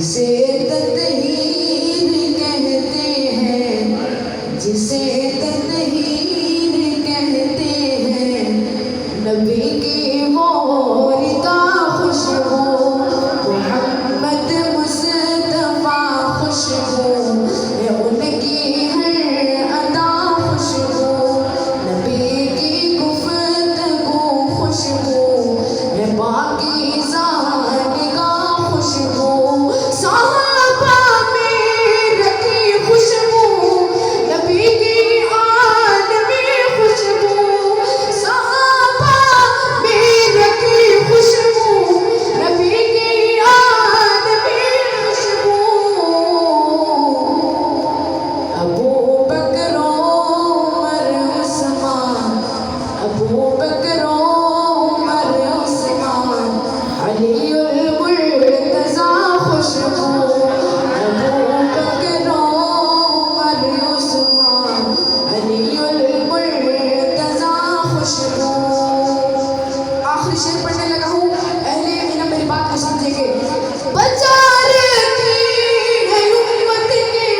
جسے تطہیر کہتے ہیں، جسے تطہیر کہتے ہیں، نبی کی وہ رضا خوشبو، محمد مصطفیٰ خوشبو ہے، ان کی ہر ادا خوشبو، نبی کی گفتگو خوشبو ہے، پاکیزہ نگاہ خوشبو، صحابہ میں رکھی خوشبو، نبی کی عالمی خوشبو، صحابہ میں رکھی خوشبو، نبی کی عالمی خوشبو، ابو بکر عمر عثمان، ابو بکر عمر عثمان، علی المرتضیٰ خوشبو، ابو بکر عمر عثمان، علی المرتضیٰ خوشبو۔ آخری شعر پڑھنے لگا ہوں، اہل علم میری بات کو سمجھیں گے۔ بچار کی ہے امت کے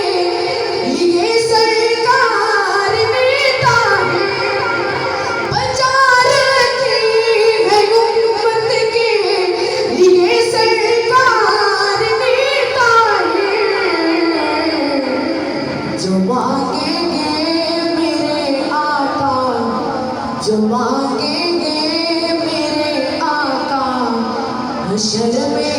لیے سرکار نے تاریخ، بچار کی ہے امت کے لیے سرکار نے تاریخ، جو مانگیں گے میرے آقا، جو مانگیں گے میرے آقا، حشر میں